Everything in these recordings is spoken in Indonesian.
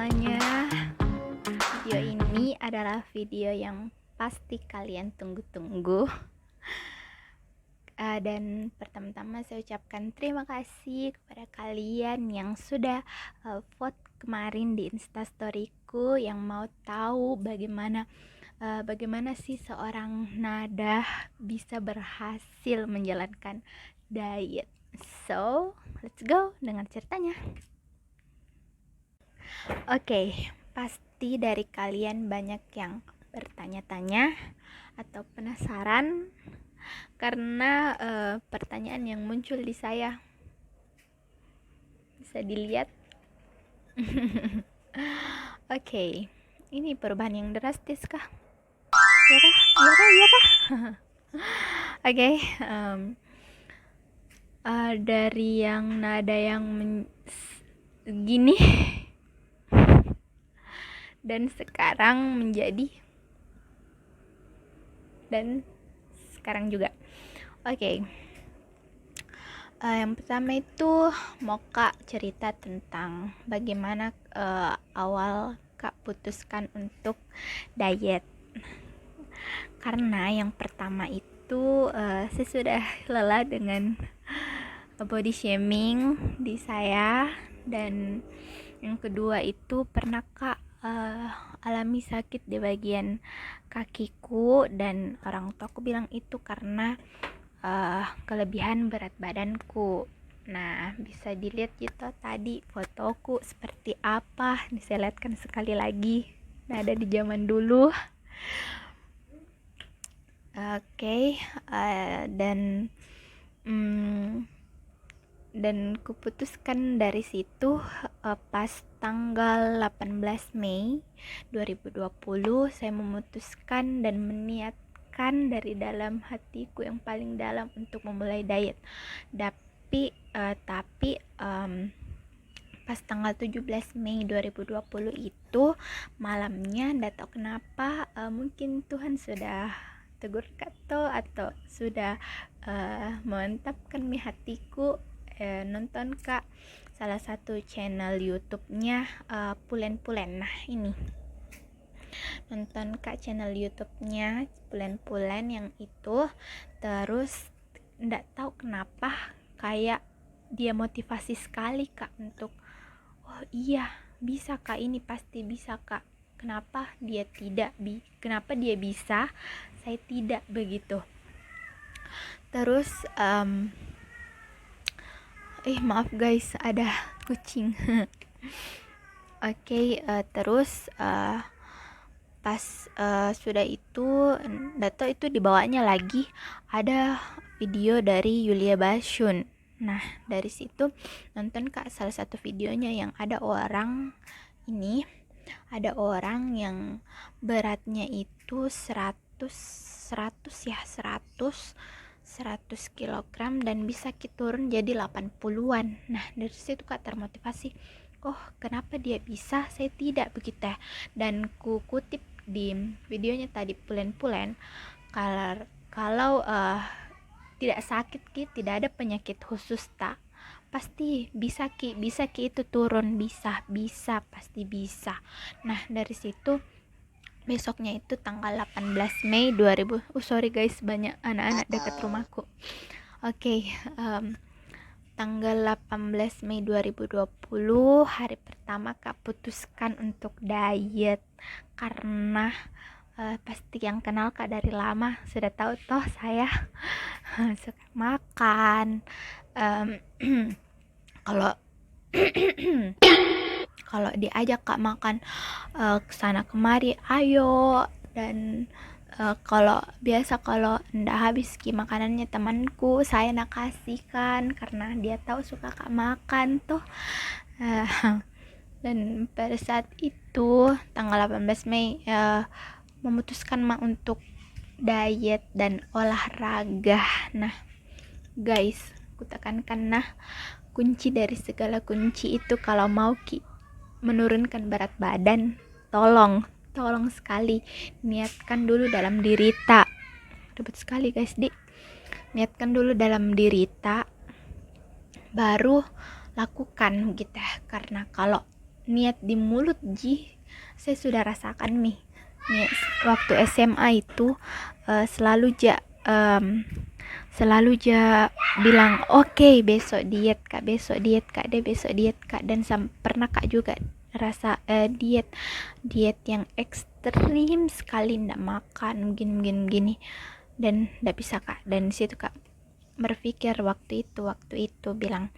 semuanya. Video ini adalah video yang pasti kalian tunggu-tunggu. Dan pertama-tama saya ucapkan terima kasih kepada kalian yang sudah vote kemarin di Instastoryku, yang mau tahu bagaimana sih seorang Nada bisa berhasil menjalankan diet. So, let's go dengan ceritanya. Oke, pasti dari kalian banyak yang bertanya-tanya atau penasaran karena pertanyaan yang muncul di saya. Bisa dilihat. Oke, ini perubahan yang drastis kah? Iya kah? Iya kah? Oke, dari yang nada yang gini dan sekarang menjadi dan sekarang juga. Oke. Yang pertama itu mau Kak cerita tentang bagaimana awal Kak putuskan untuk diet. Karena yang pertama itu saya sudah lelah dengan body shaming di saya, dan yang kedua itu pernah Kak alami sakit di bagian kakiku, dan orang tua aku bilang itu karena kelebihan berat badanku. Nah, bisa dilihat gitu tadi fotoku seperti apa. Saya lihatkan sekali lagi. Nah, ada di zaman dulu. Oke, dan kuputuskan dari situ pas tanggal 18 Mei 2020 saya memutuskan dan meniatkan dari dalam hatiku yang paling dalam untuk memulai diet. Tapi pas tanggal 17 Mei 2020 itu malamnya, enggak tahu kenapa, mungkin Tuhan sudah tegur atau sudah memantapkan di hatiku, nonton Kak salah satu channel YouTube-nya Pulen-Pulen. Nah, ini nonton Kak channel YouTube-nya Pulen-Pulen yang itu, terus enggak tahu kenapa kayak dia motivasi sekali Kak untuk oh iya bisa Kak, ini pasti bisa Kak, kenapa dia bisa, saya tidak, begitu. Terus maaf guys, ada kucing. Oke, terus pas sudah itu enggak tahu itu dibawanya lagi ada video dari Yulia Basyun. Nah, dari situ nonton Kak salah satu videonya yang ada orang yang beratnya itu 100 kilogram dan bisa turun jadi 80-an. Nah, dari situ Kak termotivasi, oh kenapa dia bisa, saya tidak, begitu. Dan ku kutip di videonya tadi Pulen-Pulen, kalau tidak sakit Ki, tidak ada penyakit khusus tak, pasti bisa Ki itu turun, bisa pasti bisa. Nah, dari situ besoknya itu tanggal 18 Mei 2000. Sorry guys, banyak anak-anak dekat rumahku. Oke, tanggal 18 Mei 2020 hari pertama Kak putuskan untuk diet, karena pasti yang kenal Kak dari lama sudah tahu toh saya suka makan. Kalau diajak Kak makan kesana kemari ayo, dan kalau ndak habis Ki makanannya temanku, saya nak kasihkan karena dia tahu suka Kak makan tuh. Dan pada saat itu tanggal 18 Mei memutuskan untuk diet dan olahraga. Nah guys, kutekankan, nah kunci dari segala kunci itu kalau mau Ki menurunkan berat badan, tolong sekali niatkan dulu dalam diri tak. Ribet sekali guys, niatkan dulu dalam diri tak, baru lakukan gitu. Karena kalau niat di mulut ji saya sudah rasakan nih. Waktu SMA itu selalu bilang oke, besok diet kak, besok diet kak, dan pernah kak juga rasa diet yang ekstrim sekali, ndak makan gini dan ndak bisa kak. Dan situ kak berpikir waktu itu bilang,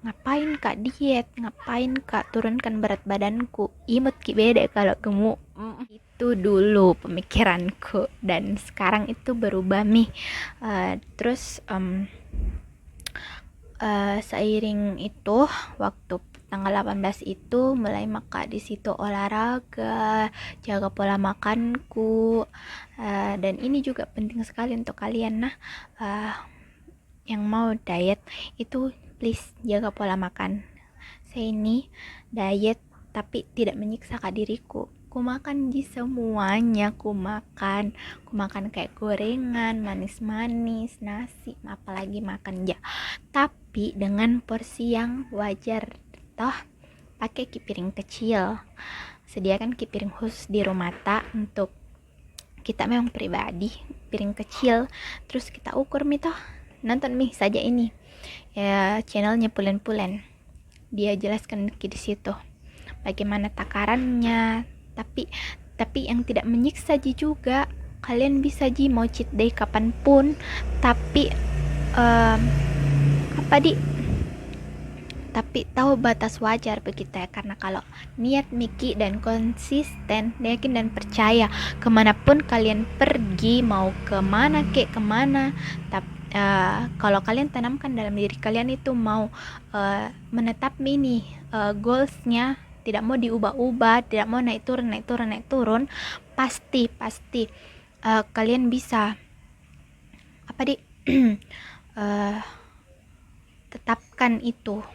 ngapain kak diet, ngapain kak turunkan berat badanku, imut ki beda kalau gemuk. Itu dulu pemikiranku, dan sekarang itu berubah nih. Terus seiring itu waktu tanggal 18 itu mulai maka di situ olahraga, jaga pola makanku, dan ini juga penting sekali untuk kalian. Nah, yang mau diet itu please jaga pola makan. Saya ini diet tapi tidak menyiksa diriku. Ku makan di semuanya, ku makan kayak gorengan, manis-manis, nasi, apalagi makan ya. Tapi dengan porsi yang wajar. Toh pakai piring kecil. Sediakan piring khusus di rumah untuk kita memang pribadi, piring kecil. Terus kita ukur toh. Nonton saja ini ya, channelnya Pulen. Dia jelaskan di situ bagaimana takarannya, tapi yang tidak menyiksa juga. Kalian bisa mau cheat day kapanpun, tapi tapi tahu batas wajar begitu ya. Karena kalau niat Miki dan konsisten, yakin dan percaya, kemanapun kalian pergi, mau kemana tapi kalau kalian tanamkan dalam diri kalian itu mau menetap goalsnya, tidak mau diubah-ubah, tidak mau naik turun, pasti kalian bisa tetapkan itu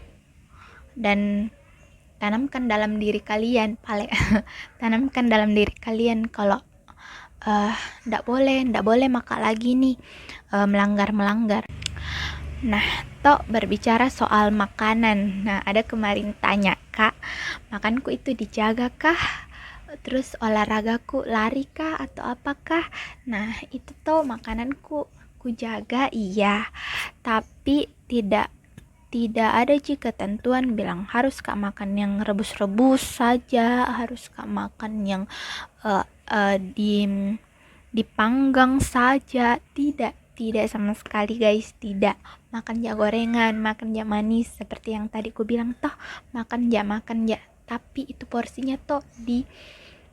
dan tanamkan dalam diri kalian tanamkan dalam diri kalian kalau ndak boleh makan lagi nih, melanggar. Nah, berbicara soal makanan. Nah, ada kemarin tanya, kak, makanku itu dijaga kah? Terus olahragaku lari kah atau apakah? Nah, itu makananku ku jaga, iya, tapi tidak ada ketentuan bilang harus kak makan yang rebus-rebus saja, harus kak makan yang dipanggang saja. Tidak sama sekali guys, tidak. Makan gorengan, makan manis seperti yang tadi ku bilang, makan tapi itu porsinya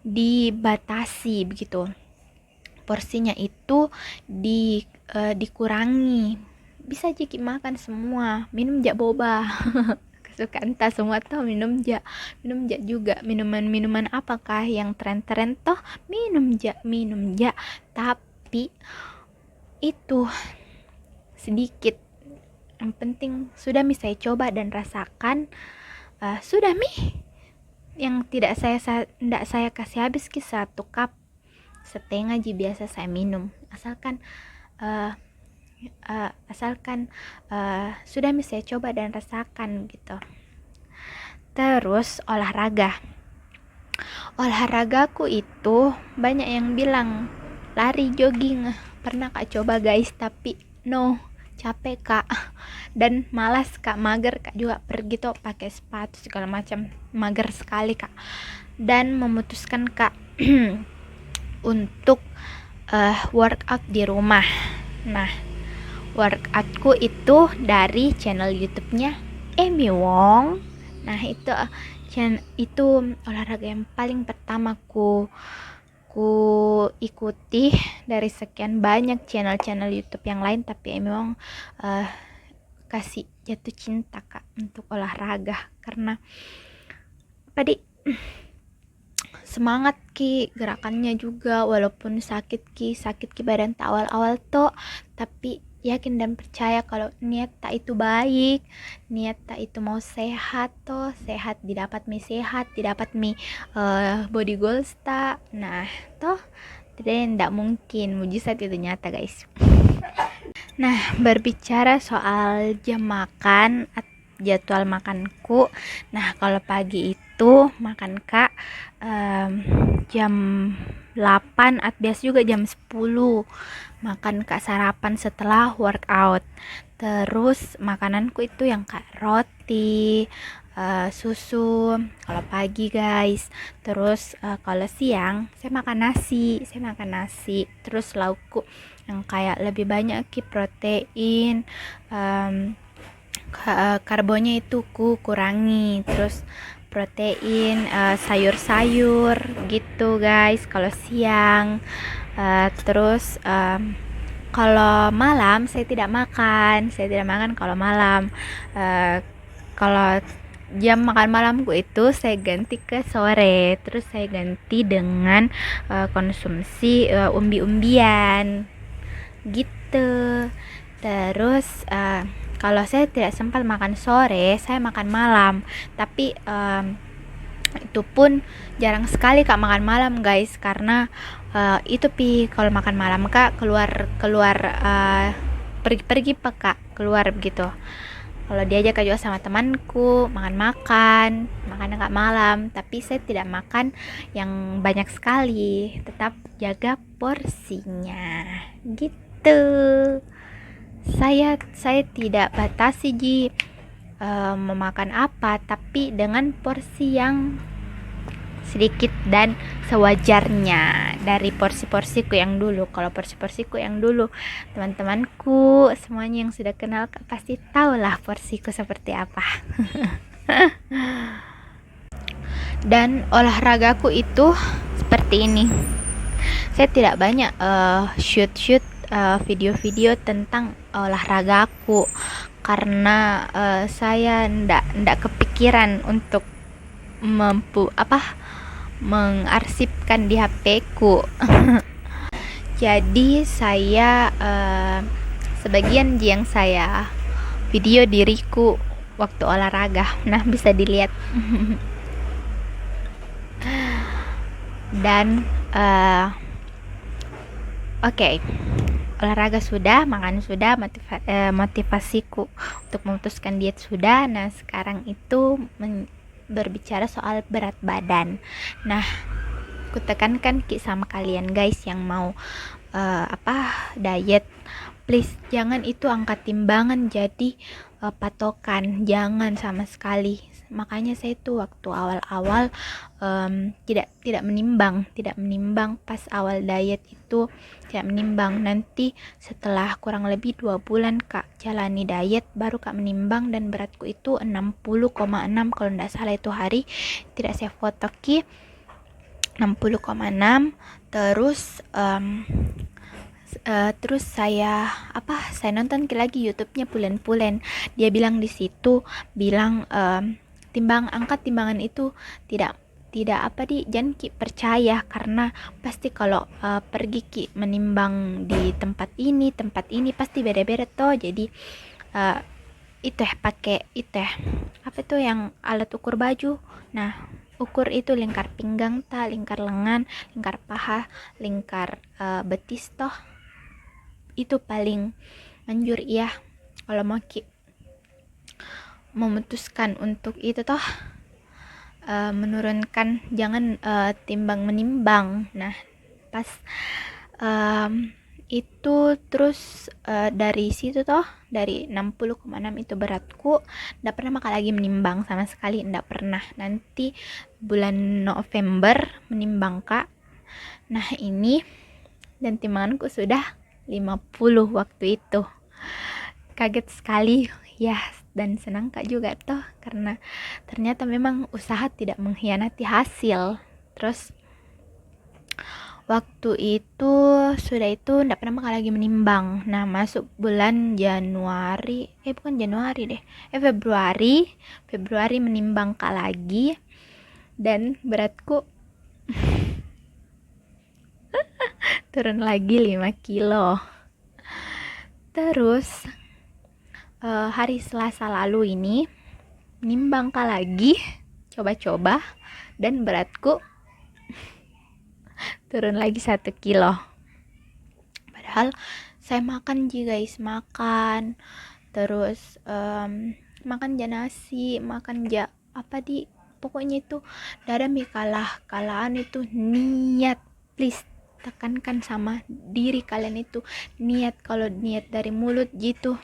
dibatasi begitu. Porsinya itu dikurangi. Bisa makan semua, minum boba kesukaan semua minum juga. Minuman apakah yang tren minum tapi itu sedikit. Yang penting sudah saya coba dan rasakan, sudah yang tidak saya kasih habis satu cup setengah biasa saya minum, asalkan sudah saya coba dan rasakan gitu. Terus olahragaku itu banyak yang bilang lari, jogging. Pernah kak coba guys, tapi no, capek kak dan malas kak, mager kak juga pergi pakai sepatu segala macam, mager sekali kak, dan memutuskan kak untuk workout di rumah. Nah, workoutku itu dari channel YouTube-nya Amy Wong. Nah, itu olahraga yang paling pertama ku ikuti dari sekian banyak channel YouTube yang lain, tapi Amy Wong kasih jatuh cinta kak untuk olahraga karena semangat gerakannya juga, walaupun sakit badan awal-awal tapi yakin dan percaya kalau niat itu baik, niat itu mau sehat sehat didapat sehat, didapat body goals nah tidak mungkin mujizat itu nyata guys. Nah, berbicara soal jam makan jadwal makanku. Nah, kalau pagi itu makan Kak jam 8 atau biasa juga jam 10. Makan Kak sarapan setelah workout. Terus makananku itu yang Kak roti, susu kalau pagi guys. Terus kalau siang saya makan nasi terus laukku yang kayak lebih banyak protein, karbonnya itu ku kurangi, terus protein, sayur-sayur gitu guys kalau siang. Terus kalau malam saya tidak makan kalau malam. Kalau jam makan malamku itu saya ganti ke sore, terus saya ganti dengan konsumsi umbi-umbian gitu. Terus kalau saya tidak sempat makan sore, saya makan malam, tapi itu pun jarang sekali Kak makan malam guys, karena itu kalau makan malam Kak keluar pergi-pergi Kak keluar begitu. Kalau diajak juga sama temanku makan Kak malam, tapi saya tidak makan yang banyak sekali, tetap jaga porsinya gitu. Saya tidak batasi memakan apa, tapi dengan porsi yang sedikit dan sewajarnya dari porsi-porsiku yang dulu. Kalau porsi-porsiku yang dulu, teman-temanku semuanya yang sudah kenal pasti tahulah porsiku seperti apa. Dan olahragaku itu seperti ini. Saya tidak banyak shoot video-video tentang olahragaku, karena saya ndak kepikiran untuk mengarsipkan di HP-ku. Jadi saya sebagian yang saya video diriku waktu olahraga. Nah, bisa dilihat. Dan oke. Olahraga sudah, makan sudah, motivasiku untuk memutuskan diet sudah. Nah, sekarang itu berbicara soal berat badan. Nah, ku tekankan sama kalian guys yang mau diet, please jangan itu angkat timbangan jadi patokan, jangan sama sekali. Makanya saya tuh waktu awal-awal tidak menimbang pas awal diet itu, tidak menimbang. Nanti setelah kurang lebih 2 bulan Kak jalani diet, baru Kak menimbang, dan beratku itu 60,6 kalau tidak salah itu hari, tidak saya foto ki 60,6. Terus saya nonton lagi YouTube-nya Pulen. Dia bilang di situ angkat timbangan itu tidak jangan ki percaya, karena pasti kalau pergi ki menimbang di tempat ini pasti beda-beda toh. Jadi pakai yang alat ukur baju. Nah, ukur itu lingkar pinggang lingkar lengan, lingkar paha, lingkar betis toh. Itu paling anjur ya kalau mau memutuskan untuk itu toh, menurunkan, jangan timbang menimbang. Nah, pas itu terus dari situ toh, dari 60,6 itu beratku, nggak pernah makan lagi menimbang sama sekali, nggak pernah. Nanti bulan November menimbang Kak. Nah, ini dan timbanganku sudah 50 waktu itu. Kaget sekali ya, dan senang Kak juga toh, karena ternyata memang usaha tidak mengkhianati hasil. Terus waktu itu sudah itu nggak pernah makan lagi menimbang. Nah, masuk bulan Februari menimbang Kak lagi, dan beratku turun lagi 5 kilo. Terus hari Selasa lalu ini menimbang Kak lagi, coba-coba, dan beratku turun lagi 1 kilo. Padahal saya makan guys, terus makan nasi, makan apa di pokoknya itu dada mi kalaan itu niat. Please tekankan sama diri kalian itu niat. Kalau niat dari mulut gitu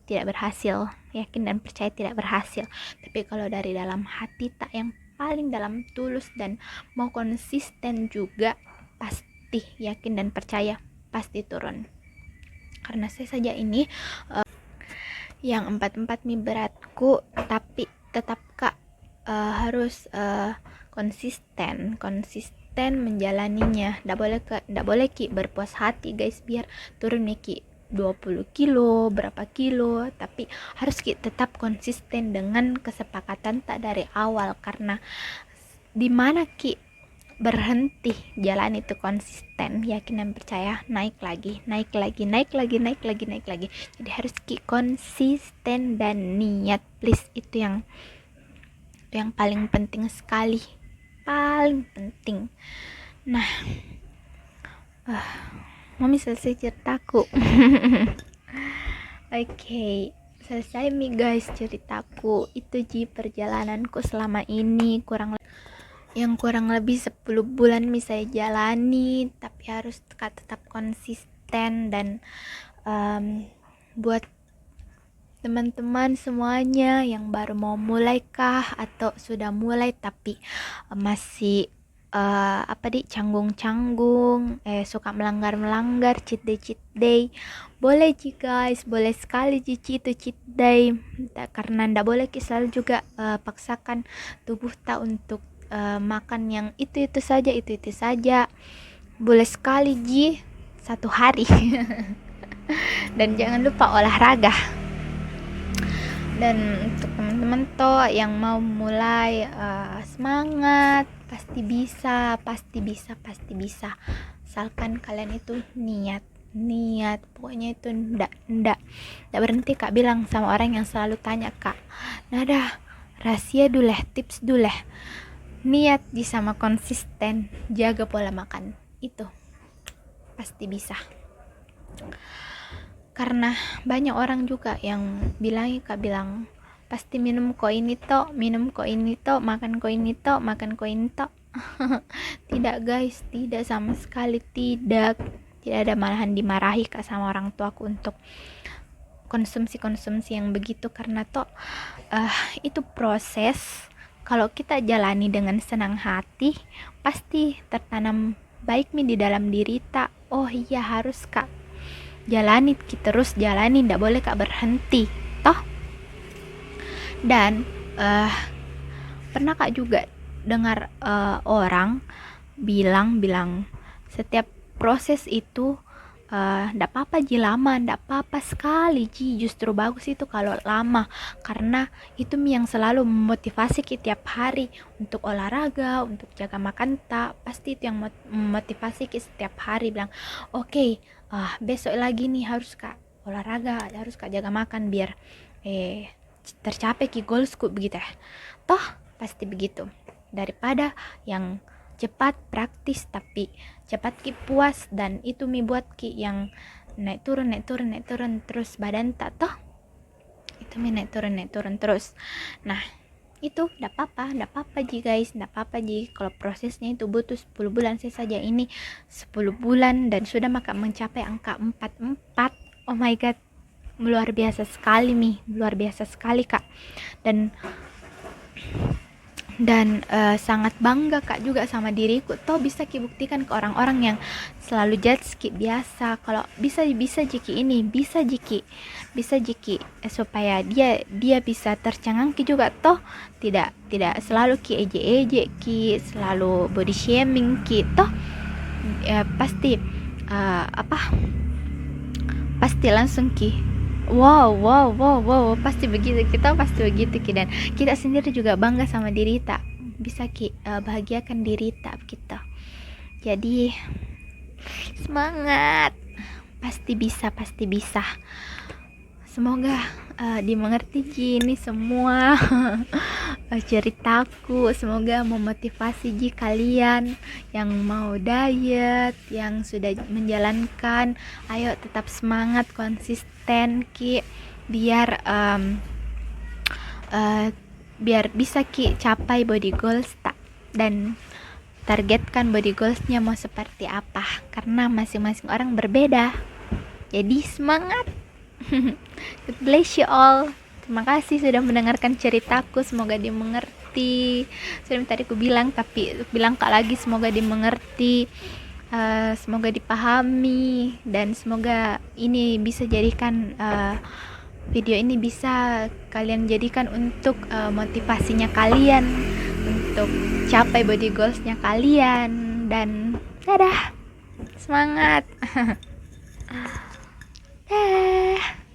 tidak berhasil, yakin dan percaya tidak berhasil. Tapi kalau dari dalam hati tak yang paling dalam tulus dan mau konsisten juga, pasti yakin dan percaya pasti turun. Karena saya saja ini yang 44 mi beratku, tapi tetap kak harus konsisten menjalaninya. Ndak boleh ki berpuas hati guys biar turun nih ki 20 kilo berapa kilo, tapi harus ki tetap konsisten dengan kesepakatan tak dari awal. Karena dimana ki berhenti jalan itu konsisten, yakin dan percaya naik lagi. Jadi harus ki konsisten dan niat, please. Itu yang paling penting sekali, paling penting. Nah, mami selesai ceritaku. Oke, selesai nih guys ceritaku. Itu perjalananku selama ini kurang lebih 10 bulan bisa saya jalani, tapi harus tetap konsisten. Dan buat teman-teman semuanya yang baru mau mulai kah atau sudah mulai tapi masih canggung-canggung, suka melanggar cheat day, boleh sih guys, boleh sekali itu cheat day. Karena ndak boleh selalu juga paksakan tubuh tak untuk makan yang itu saja. Boleh sekali satu hari. Dan jangan lupa olahraga. Dan untuk teman-teman yang mau mulai, semangat, pasti bisa. Asalkan kalian itu niat. Pokoknya itu ndak berhenti kak bilang sama orang yang selalu tanya kak, nada rahasia dulu, tips dulu, niat sama konsisten, jaga pola makan, itu pasti bisa. Karena banyak orang juga yang bilang pasti minum ko ini to, makan ko ini to. Tidak guys, tidak sama sekali, tidak ada, malahan dimarahi kak sama orang tuaku untuk konsumsi yang begitu. Karena itu proses. Kalau kita jalani dengan senang hati, pasti tertanam baik di dalam diri tak. Oh iya, harus kak jalani, kita terus jalani, ndak boleh kak berhenti toh. Dan pernah kak juga dengar orang bilang setiap proses itu ndak apa-apa lama, ndak apa-apa sekali justru bagus itu kalau lama. Karena itu yang selalu memotivasi kita tiap hari untuk olahraga, untuk jaga makan tak. Pasti itu yang memotivasi kita setiap hari, bilang oke, besok lagi nih harus kak olahraga, harus kak jaga makan biar tercapai goalsku begitu ya. Toh pasti begitu. Daripada yang cepat praktis tapi cepat puas, dan itu buat yang naik turun terus badan tak, toh itu naik turun terus. Nah itu ndak apa-apa guys, kalau prosesnya itu butuh 10 bulan. Saya saja ini 10 bulan dan sudah mencapai angka 44. Oh my god, luar biasa sekali kak. Dan sangat bangga kak juga sama diriku, toh bisa buktikan ke orang-orang yang selalu judge biasa kalau bisa jiki ini, bisa jiki supaya dia bisa tercengang juga, toh tidak selalu eje selalu body shaming toh pasti pasti langsung wow, pasti begitu, kita pasti begitu dan kita sendiri juga bangga sama diri tak, bisa bahagiakan diri tak kita. Jadi semangat, pasti bisa. Semoga dimengerti ini semua ceritaku. Semoga memotivasi kalian yang mau diet, yang sudah menjalankan. Ayo tetap semangat, konsisten biar biar bisa Ki capai body goals tak, dan targetkan body goalsnya mau seperti apa, karena masing-masing orang berbeda. Jadi semangat. God bless you all. Terima kasih sudah mendengarkan ceritaku, semoga dimengerti. Sudah tadi aku bilang, tapi bilang kak lagi, semoga dimengerti, semoga dipahami, dan semoga ini bisa jadikan video ini bisa kalian jadikan untuk motivasinya kalian untuk capai body goalsnya kalian. Dan dadah, semangat. Dah.